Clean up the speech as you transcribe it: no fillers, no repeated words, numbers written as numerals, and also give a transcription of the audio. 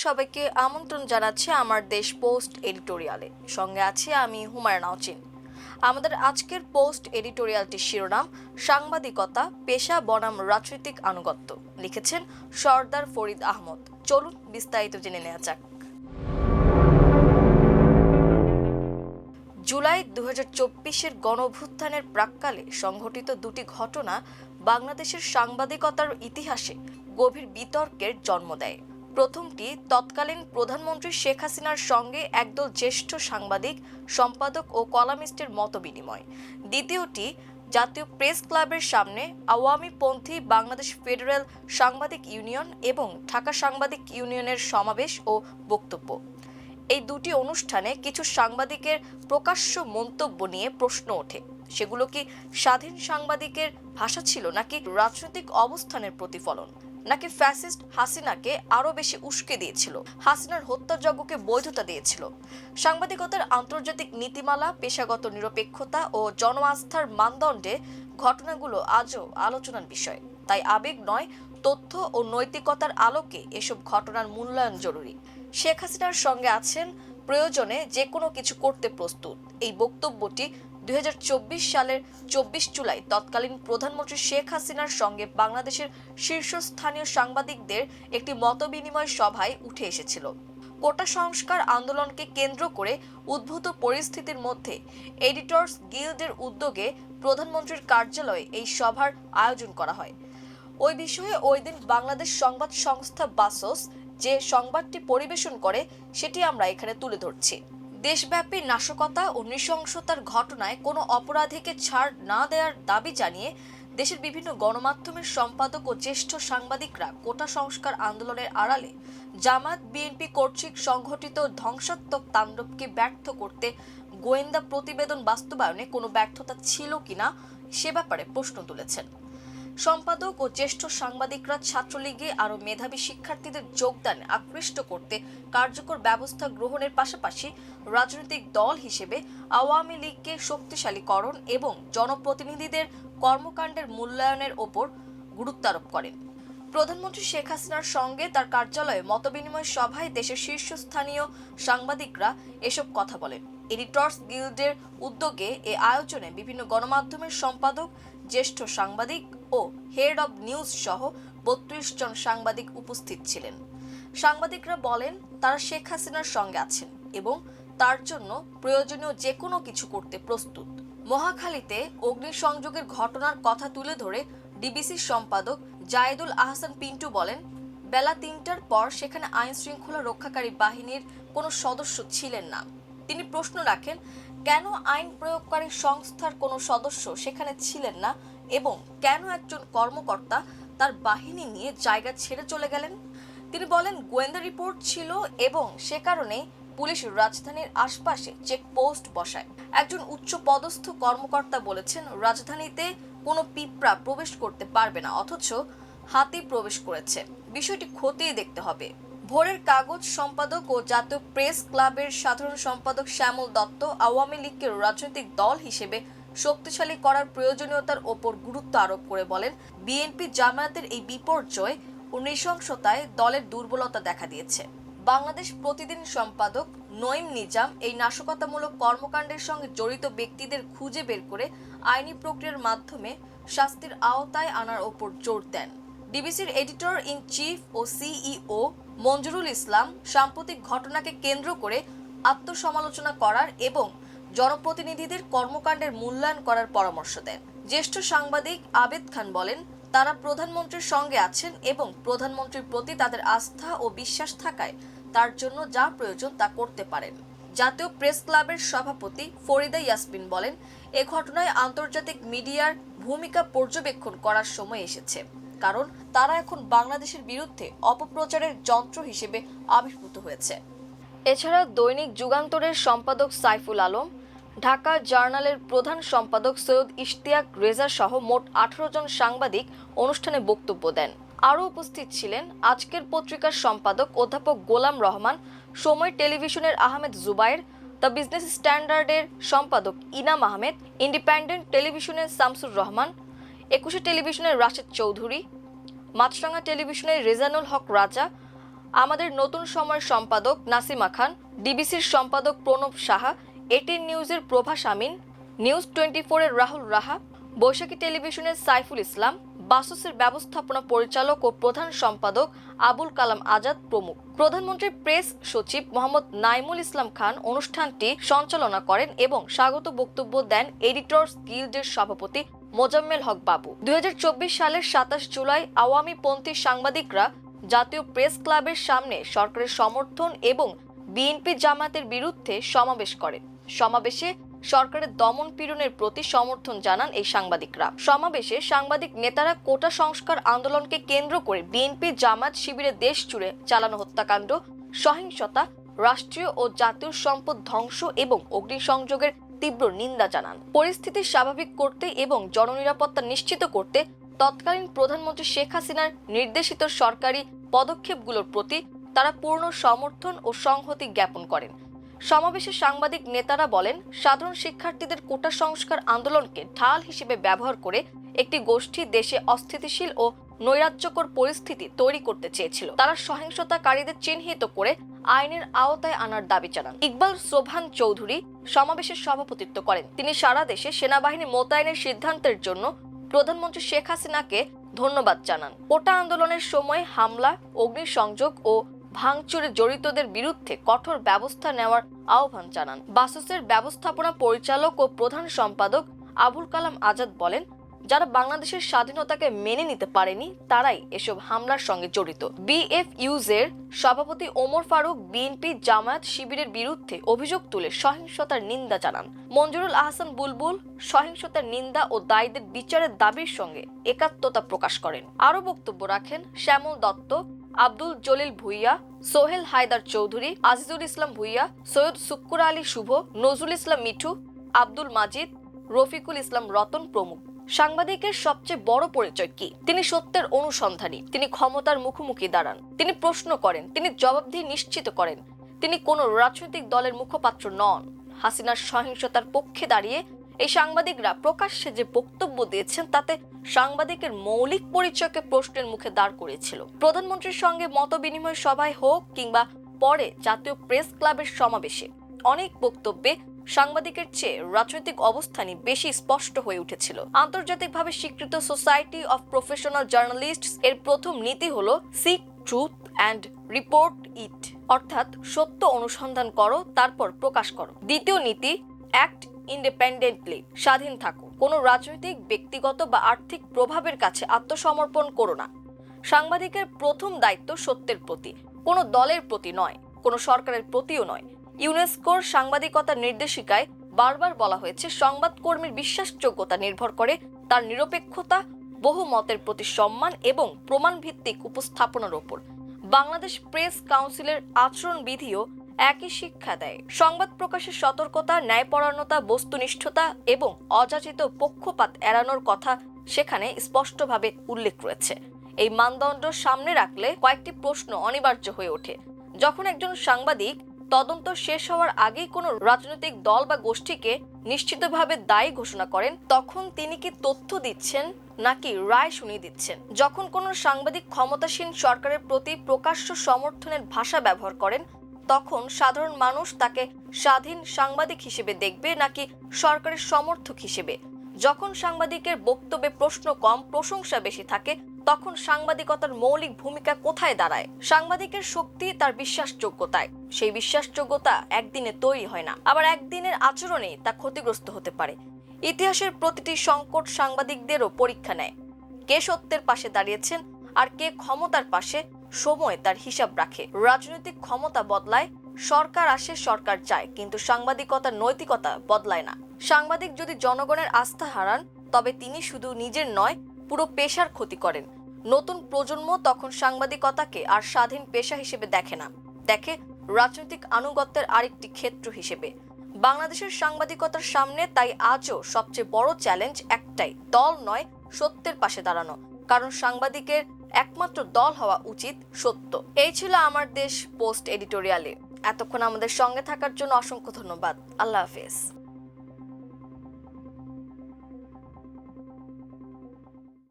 সবাইকে আমন্ত্রণ জানাচ্ছি আমার দেশ পোস্ট এডিটোরিয়ালে। সঙ্গে আছি আমি হুমায়রা নাওচিন। আমাদের আজকের পোস্ট এডিটোরিয়ালটির শিরোনাম সাংবাদিকতা পেশা বনাম রাজনৈতিক আনুগত্য। লিখেছেন সর্দার ফরিদ আহমদ। চলুন বিস্তারিত জেনে নেওয়া যাক। জুলাই 2024-এর গণঅভ্যুত্থানের প্রাক্কালে সংঘটিত দুটি ঘটনা বাংলাদেশের সাংবাদিকতার ইতিহাসে গভীর বিতর্কের জন্ম দেয়। প্রথমটি তৎকালীন প্রধানমন্ত্রী শেখ হাসিনার সঙ্গে একদল জ্যেষ্ঠ সাংবাদিক, সম্পাদক ও কলামিস্টের মতবিনিময়। দ্বিতীয়টি জাতীয় প্রেস ক্লাবের সামনে আওয়ামীপন্থী বাংলাদেশ ফেডারেল সাংবাদিক ইউনিয়ন এবং ঢাকা সাংবাদিক ইউনিয়নের সমাবেশ ও বক্তব্য। এই দুটি অনুষ্ঠানে কিছু সাংবাদিকের প্রকাশ্য মন্তব্য নিয়ে প্রশ্ন ওঠে, সেগুলো কি স্বাধীন সাংবাদিকের ভাষা ছিল, নাকি রাজনৈতিক অবস্থানের প্রতিফলন, নাকি ফ্যাসিস্ট হাসিনাকে আরো বেশি উস্কে দিয়েছিল, হাসিনার হত্যাযজ্ঞকে বৈধতা দিয়েছিল। সাংবাদিকতার আন্তর্জাতিক নীতিমালা, পেশাগত নিরপেক্ষতা ও জনআস্থার মানদণ্ডে ঘটনাগুলো আজও আলোচনার বিষয়। তাই আবেগ নয়, তথ্য ও নৈতিকতার আলোকে এসব ঘটনার মূল্যায়ন জরুরি। শেখ হাসিনার সঙ্গে আছেন, প্রয়োজনে যে কোনো কিছু করতে প্রস্তুত। এই বক্তব্যটি 2024 সালের 24 জুলাই তৎকালীন প্রধানমন্ত্রী শেখ হাসিনার সঙ্গে বাংলাদেশের শীর্ষস্থানীয় সাংবাদিকদের একটি মতবিনিময় সভায় উঠে এসেছিল। কোটা সংস্কার আন্দোলনকে কেন্দ্র করে উদ্ভূত পরিস্থিতির মধ্যে এডিটর্স গিল্ডের উদ্যোগে প্রধানমন্ত্রীর কার্যালয়ে এই সভার আয়োজন করা হয়। ওই বিষয়ে ওই দিন বাংলাদেশ সংবাদ সংস্থা বাসস যে সংবাদটি পরিবেশন করে সেটি আমরা এখানে তুলে ধরছি। দেশব্যাপী নাশকতা ও নৃশংসতার ঘটনায় কোনো অপরাধীকে ছাড় না দেওয়ার দাবি জানিয়ে দেশের বিভিন্ন গণমাধ্যমের সম্পাদক ও জ্যেষ্ঠ সাংবাদিকরা কোটা সংস্কার আন্দোলনের আড়ালে জামায়াত বিএনপি কর্তৃক সংঘটিত ধ্বংসাত্মক তাণ্ডবকে ব্যর্থ করতে গোয়েন্দা প্রতিবেদন বাস্তবায়নে কোনো ব্যর্থতা ছিল কিনা সে ব্যাপারে প্রশ্ন তুলেছেন। সম্পাদক ও জ্যেষ্ঠ সাংবাদিকরা ছাত্রলীগে আরও মেধাবী শিক্ষার্থীদের যোগদানে আকৃষ্ট করতে কার্যকর ব্যবস্থা গ্রহণের পাশাপাশি রাজনৈতিক দল হিসেবে আওয়ামী লীগকে শক্তিশালীকরণ এবং জনপ্রতিনিধিদের কর্মকাণ্ডের মূল্যায়নের ওপর গুরুত্ব আরোপ করেন। প্রধানমন্ত্রী শেখ হাসিনার সঙ্গে তার কার্যালয়ে মতবিনিময় সভায় দেশের শীর্ষস্থানীয় সাংবাদিকরা এসব কথা বলেন। এডিটর্স গিল্ডের উদ্যোগে এ আয়োজনে বিভিন্ন গণমাধ্যমের সম্পাদক, জ্যেষ্ঠ সাংবাদিক ও হেড অব নিউজ সহ 32 জন সাংবাদিক উপস্থিত ছিলেন। সাংবাদিকরা বলেন তারা শেখ হাসিনার সঙ্গে আছেন এবং তার জন্য প্রয়োজনীয় যে কোনো কিছু করতে প্রস্তুত। মহাখালীতে অগ্নিসংযোগের ঘটনার কথা তুলে ধরে ডিবিসির সম্পাদক জায়েদুল আহসান পিন্টু বলেন, বেলা 3টার পর সেখানে আইন শৃঙ্খলা রক্ষাকারী বাহিনীর কোনো সদস্য ছিলেন না। তিনি প্রশ্ন রাখেন, কেন আইন প্রয়োগকারী সংস্থার কোনো সদস্য সেখানে ছিলেন না এবং কেন একজন কর্মকর্তা তার বাহিনী নিয়ে জায়গা ছেড়ে চলে গেলেন। তিনি বলেন, গোয়েন্দা রিপোর্ট ছিল এবং সে কারণে পুলিশ রাজধানীর আশপাশে চেকপোস্ট বসায়। একজন উচ্চ পদস্থ কর্মকর্তা বলেছেন, রাজধানীতে কোনো পিঁপড়া প্রবেশ করতে পারবে না, অথচ হাতি প্রবেশ করেছে। বিষয়টি খতিয়ে দেখতে হবে। ভোরের কাগজ সম্পাদক ও জাতীয় প্রেস ক্লাবের সাধারণ সম্পাদক শ্যামল দত্ত আওয়ামী লীগকে রাজনৈতিক দল হিসেবে শক্তিশালী করার প্রয়োজনীয়তার ওপর গুরুত্ব আরোপ করে বলেন, বিএনপি জামায়াতের এই বিপর্যয় ও নৃশংসতায় দলের দুর্বলতা দেখা দিয়েছে। বাংলাদেশ প্রতিদিন সম্পাদক নঈম নিজাম এই নাশকতামূলক কর্মকাণ্ডের সঙ্গে জড়িত ব্যক্তিদের খুঁজে বের করে আইনি প্রক্রিয়ার মাধ্যমে শাস্তির আওতায় আনার ওপর জোর দেন। ডিবিসির এডিটর ইন চিফ ও সিইও মঞ্জুরুল ইসলাম সাম্প্রতিক ঘটনাকে কেন্দ্র করে আত্মসমালোচনা করার এবং জনপ্রতিনিধিদের কর্মকাণ্ডের মূল্যায়ন করার পরামর্শ দেন। জ্যেষ্ঠ সাংবাদিক আবেদ খান বলেন, তারা প্রধানমন্ত্রীর সঙ্গে আছেন এবং প্রধানমন্ত্রীর প্রতি তাদের আস্থা ও বিশ্বাস থাকায় তার জন্য যা প্রয়োজন তা করতে পারেন। জাতীয় প্রেস ক্লাবের সভাপতি ফরিদা ইয়াসমিন বলেন, এ ঘটনায় আন্তর্জাতিক মিডিয়ার ভূমিকা পর্যবেক্ষণ করার সময় এসেছে, কারণ তারা এখন বাংলাদেশের বিরুদ্ধে অপপ্রচারের যন্ত্র হিসেবে আবির্ভূত হয়েছে। এছাড়া দৈনিক যুগান্তরের সম্পাদক সাইফুল আলম, ঢাকা জার্নালের প্রধান সম্পাদক সৈয়দ ইশতিয়াক রেজা সহ মোট 18 জন সাংবাদিক অনুষ্ঠানে বক্তব্য দেন। আরও উপস্থিত ছিলেন আজকের পত্রিকার সম্পাদক অধ্যাপক গোলাম রহমান, সময় টেলিভিশনের আহমেদ জুবায়ের, দ্য বিজনেস স্ট্যান্ডার্ডের সম্পাদক ইনাম আহমেদ, ইন্ডিপেন্ডেন্ট টেলিভিশনের শামসুর রহমান, 21 টেলিভিশনের রাশেদ চৌধুরী, মাছরাঙা টেলিভিশনের রেজানুল হক রাজা, আমাদের নতুন সময়ের সম্পাদক নাসিমা খান, ডিবিসির সম্পাদক প্রণব সাহা, এটিএন নিউজের প্রভাস আমিন, নিউজ 24 এর রাহুল রাহা, বৈশাখী টেলিভিশনের সাইফুল ইসলাম, বাসসের ব্যবস্থাপনা পরিচালক ও প্রধান সম্পাদক আবুল কালাম আজাদ প্রমুখ। প্রধানমন্ত্রীর প্রেস সচিব মোহাম্মদ নাইমুল ইসলাম খান অনুষ্ঠানটি সঞ্চালনা করেন এবং স্বাগত বক্তব্য দেন এডিটর্স গিল্ডের সভাপতি মোজাম্মেল হক বাবু। 2024 সালের 27 জুলাই আওয়ামীপন্থী সাংবাদিকরা জাতীয় প্রেস ক্লাবের সামনে সরকারের সমর্থন এবং বিএনপি জামাতের বিরুদ্ধে সমাবেশ করেন। সমাবেশে সরকারের দমন পীড়নের প্রতি সমর্থন জানান এই সাংবাদিকরা। সমাবেশে সাংবাদিক নেতারা কোটা সংস্কার আন্দোলনকে কেন্দ্র করে বিএনপি জামাত শিবিরে দেশ জুড়ে চালানো হত্যাকাণ্ড, সহিংসতা, রাষ্ট্রীয় ও জাতীয় সম্পদ ধ্বংস এবং অগ্নিসংযোগের তীব্র নিন্দা জানান। পরিস্থিতি স্বাভাবিক করতে এবং জননিরাপত্তা নিশ্চিত করতে তৎকালীন প্রধানমন্ত্রী শেখ হাসিনার নির্দেশিত সরকারি পদক্ষেপগুলোর প্রতি তারা পূর্ণ সমর্থন ও সংহতি জ্ঞাপন করেন। সমাবেশে সাংবাদিক নেতারা বলেন, সাধারণ শিক্ষার্থীদের কোটা সংস্কার আন্দোলনকে ঢাল হিসেবে ব্যবহার করে একটি গোষ্ঠী দেশে অস্থিতিশীল ও নৈরাজ্যকর পরিস্থিতি তৈরি করতে চেয়েছিল। তারা সহিংসতাকারীদের চিহ্নিত করে আইনের আওতায় আনার দাবি জানান। ইকবাল সোবহান চৌধুরী সমাবেশের সভাপতিত্ব করেন। তিনি সারা দেশে সেনাবাহিনী মোতায়েনের সিদ্ধান্তের জন্য প্রধানমন্ত্রী শেখ হাসিনাকে ধন্যবাদ জানান। কোটা আন্দোলনের সময় হামলা, অগ্নিসংযোগ ও ভাঙচুরে জড়িতদের বিরুদ্ধে কঠোর ব্যবস্থা নেওয়ার আহ্বান জানান। বাসসের ব্যবস্থাপনা পরিচালক ও প্রধান সম্পাদক আবুল কালাম আজাদ বলেন, যারা বাংলাদেশের স্বাধীনতাকে মেনে নিতে পারেনি তারাই এসব হামলার সঙ্গে জড়িত। বিএফইউজের সভাপতি ওমর ফারুক বিএনপি জামায়াত শিবিরের বিরুদ্ধে অভিযোগ তুলে সহিংসতার নিন্দা জানান। মঞ্জুরুল আহসান বুলবুল সহিংসতার নিন্দা ও দায়ীদের বিচারের দাবির সঙ্গে একাত্মতা প্রকাশ করেন। আরও বক্তব্য রাখেন শ্যামল দত্ত, আব্দুল জলিল ভুইয়া, সোহেল হায়দার চৌধুরী, আজিজুল ইসলাম ভুইয়া, সৈয়দ শুক্কুর আলী শুভ, নজরুল ইসলাম মিঠু, আব্দুল মাজিদ, রফিকুল ইসলাম রতন প্রমুখ। সাংবাদিকের সবচেয়ে বড় পরিচয় কি? তিনি সত্যের অনুসন্ধানী, তিনি ক্ষমতার মুখোমুখি দাঁড়ান, তিনি প্রশ্ন করেন, তিনি জবাবদিহি নিশ্চিত করেন। তিনি কোনো রাজনৈতিক দলের মুখপাত্র নন। হাসিনার সহিংসতার পক্ষে দাঁড়িয়ে এই সাংবাদিকরা প্রকাশ্যে যে বক্তব্য দিয়েছেন তাতে সাংবাদিকের মৌলিক পরিচয়কে প্রশ্নের মুখে দাঁড় করিয়েছিল। প্রধানমন্ত্রীর সঙ্গে মতবিনিময় সভায় হোক কিংবা পরে জাতীয় প্রেস ক্লাবের সমাবেশে অনেক বক্তব্যে সাংবাদিকের চেয়ে রাজনৈতিক অবস্থানই বেশি স্পষ্ট হয়ে উঠেছিল। আন্তর্জাতিকভাবে স্বীকৃত সোসাইটি অফ প্রফেশনাল জার্নালিস্টস এর প্রথম নীতি হলো seek truth and report it, অর্থাৎ সত্য অনুসন্ধান করো তারপর প্রকাশ করো। দ্বিতীয় নীতি অ্যাক্ট ইন্ডিপেন্ডেন্টলি, স্বাধীন থাকো, কোনো রাজনৈতিক, ব্যক্তিগত বা আর্থিক প্রভাবের কাছে আত্মসমর্পণ করো না। সাংবাদিকের প্রথম দায়িত্ব সত্যের প্রতি, কোনো দলের প্রতি নয়, কোনো সরকারের প্রতিও নয়। ইউনেস্কোর সাংবাদিকতার নির্দেশিকায় বারবার বলা হয়েছে, সংবাদকর্মীর বিশ্বাসযোগ্যতা নির্ভর করে তার নিরপেক্ষতা, বহু মতের প্রতি সম্মান এবং প্রমাণ ভিত্তিক উপস্থাপনার ওপর। বাংলাদেশ প্রেস কাউন্সিলের আচরণ বিধিও একই শিক্ষা দেয়। সংবাদ প্রকাশের সতর্কতা, ন্যায়পরায়ণতা, বস্তুনিষ্ঠতা এবং অযাচিত পক্ষপাত এড়ানোর কথা সেখানে স্পষ্টভাবে উল্লেখ রয়েছে। এই মানদণ্ড সামনে রাখলে কয়েকটি প্রশ্ন অনিবার্য হয়ে ওঠে। যখন একজন সাংবাদিক তদন্ত শেষ হওয়ার আগেই কোনো রাজনৈতিক দল বা গোষ্ঠীকে নিশ্চিতভাবে দায়ী ঘোষণা করেন, তখন তিনি কি তথ্য দিচ্ছেন নাকি রায় শুনিয়ে দিচ্ছেন? যখন কোনো সাংবাদিক ক্ষমতাসীন সরকারের প্রতি প্রকাশ্য সমর্থনের ভাষা ব্যবহার করেন, তখন সাধারণ মানুষ তাকে স্বাধীন সাংবাদিক হিসেবে দেখবে নাকি সরকারের সমর্থক হিসেবে? যখন সাংবাদিকের বক্তব্যে প্রশ্ন কম, প্রশংসা বেশি থাকে, তখন সাংবাদিকতার মৌলিক ভূমিকা কোথায় দাঁড়ায়? সাংবাদিকের শক্তি তার বিশ্বাসযোগ্যতায়। সেই বিশ্বাসযোগ্যতা একদিনে তৈরি হয় না, আবার একদিনের আচরণে তা ক্ষতিগ্রস্ত হতে পারে। ইতিহাসের প্রতিটি সংকট সাংবাদিকদেরও পরীক্ষা নেয়। কে সত্যের পাশে দাঁড়িয়েছেন আর কে ক্ষমতার পাশে, সময় তার হিসাব রাখে। রাজনৈতিক ক্ষমতা বদলায়, সরকার আসে, সরকার যায়, কিন্তু সাংবাদিকতার নৈতিকতা বদলায় না। সাংবাদিক যদি জনগণের আস্থা হারান, তবে তিনি শুধু নিজের নয়, পুরো পেশার ক্ষতি করেন। নতুন প্রজন্ম তখন সাংবাদিকতাকে আর স্বাধীন পেশা হিসেবে দেখে না, দেখে রাজনৈতিক আনুগত্যের আরেকটি ক্ষেত্র হিসেবে। বাংলাদেশের সাংবাদিকতার সামনে তাই আজও সবচেয়ে বড় চ্যালেঞ্জ একটাই, দল নয়, সত্যের পাশে দাঁড়ানো। কারণ সাংবাদিকের একমাত্র দল হওয়া উচিত সত্য। এই ছিল আমার দেশ পোস্ট এডিটোরিয়ালে। এতক্ষণ আমাদের সঙ্গে থাকার জন্য অসংখ্য ধন্যবাদ। আল্লাহ হাফেজ।